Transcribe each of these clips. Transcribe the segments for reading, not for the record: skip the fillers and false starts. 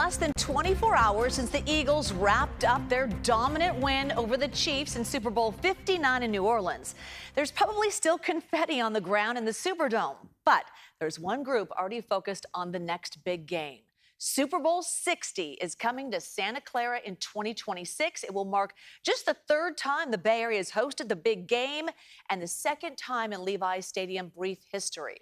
less than 24 hours since the Eagles wrapped up their dominant win over the Chiefs in Super Bowl 59 in New Orleans. There's probably still confetti on the ground in the Superdome, but there's one group already focused on the next big game. Super Bowl 60 is coming to Santa Clara in 2026. It will mark just the third time the Bay Area has hosted the big game and the second time in Levi's Stadium brief history.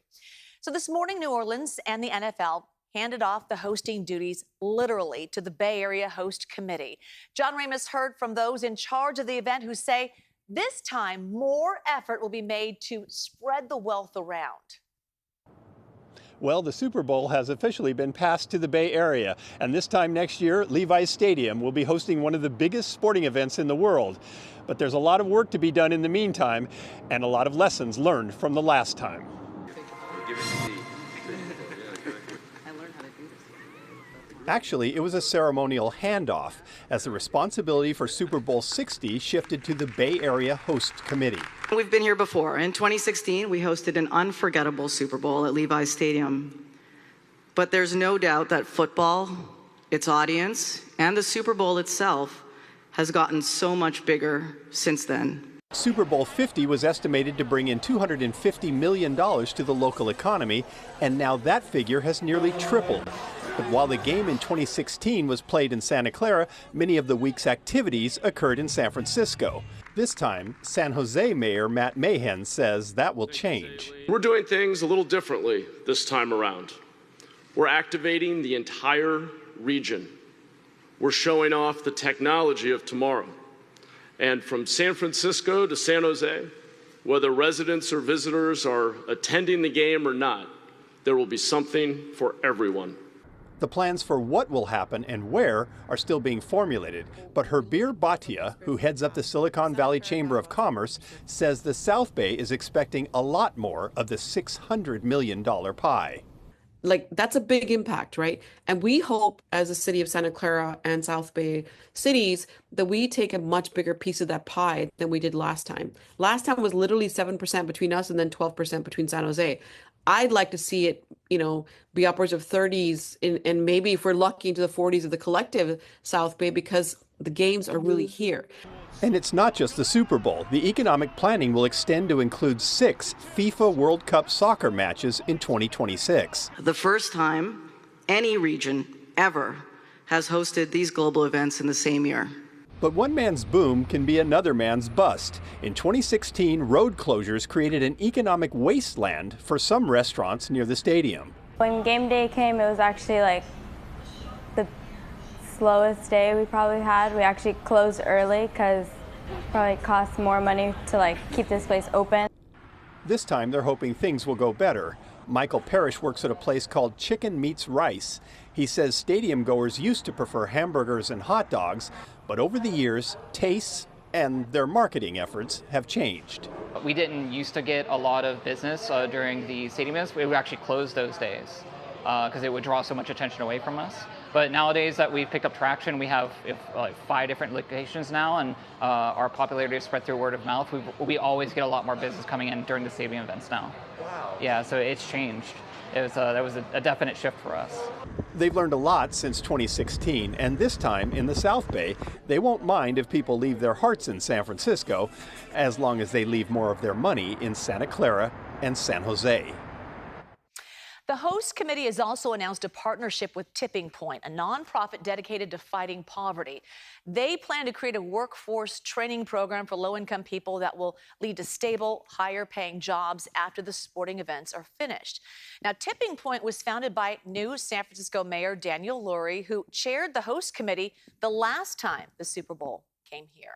So this morning, New Orleans and the NFL handed off the hosting duties literally to the Bay Area Host Committee. John Ramos heard from those in charge of the event who say this time more effort will be made to spread the wealth around. Well, the Super Bowl has officially been passed to the Bay Area, and this time next year, Levi's Stadium will be hosting one of the biggest sporting events in the world. But there's a lot of work to be done in the meantime, and a lot of lessons learned from the last time. Actually, it was a ceremonial handoff, as the responsibility for Super Bowl 60 shifted to the Bay Area Host Committee. We've been here before. In 2016, we hosted an unforgettable Super Bowl at Levi's Stadium. But there's no doubt that football, its audience, and the Super Bowl itself has gotten so much bigger since then. Super Bowl 50 was estimated to bring in $250 million to the local economy, and now that figure has nearly tripled. But while the game in 2016 was played in Santa Clara, many of the week's activities occurred in San Francisco. This time, San Jose Mayor Matt Mahan says that will change. We're doing things a little differently this time around. We're activating the entire region. We're showing off the technology of tomorrow. And from San Francisco to San Jose, whether residents or visitors are attending the game or not, there will be something for everyone. The plans for what will happen and where are still being formulated, but Herbir Bhatia, who heads up the Silicon Valley Chamber of Commerce, says the South Bay is expecting a lot more of the $600 million pie. Like, that's a big impact, right? And we hope, as a city of Santa Clara and South Bay cities, that we take a much bigger piece of that pie than we did last time. Last time was literally 7% between us and then 12% between San Jose. I'd like to see it, be upwards of 30s and maybe, if we're lucky, into the 40s of the collective South Bay, because the games are really here. And it's not just the Super Bowl. The economic planning will extend to include 6 FIFA World Cup soccer matches in 2026. The first time any region ever has hosted these global events in the same year. But one man's boom can be another man's bust. In 2016, road closures created an economic wasteland for some restaurants near the stadium. When game day came, it was actually like the slowest day we probably had. We actually closed early because it probably costs more money to keep this place open. This time they're hoping things will go better. Michael Parrish works at a place called Chicken Meets Rice. He says stadium goers used to prefer hamburgers and hot dogs, but over the years, tastes and their marketing efforts have changed. We didn't used to get a lot of business during the stadium events. We would actually close those days because it would draw so much attention away from us. But nowadays that we've picked up traction, we have 5 different locations now, and our popularity is spread through word of mouth. We always get a lot more business coming in during the stadium events now. Wow. Yeah, so it's changed. That was a definite shift for us. They've learned a lot since 2016, and this time in the South Bay, they won't mind if people leave their hearts in San Francisco, as long as they leave more of their money in Santa Clara and San Jose. The host committee has also announced a partnership with Tipping Point, a nonprofit dedicated to fighting poverty. They plan to create a workforce training program for low-income people that will lead to stable, higher-paying jobs after the sporting events are finished. Now, Tipping Point was founded by new San Francisco Mayor Daniel Lurie, who chaired the host committee the last time the Super Bowl came here.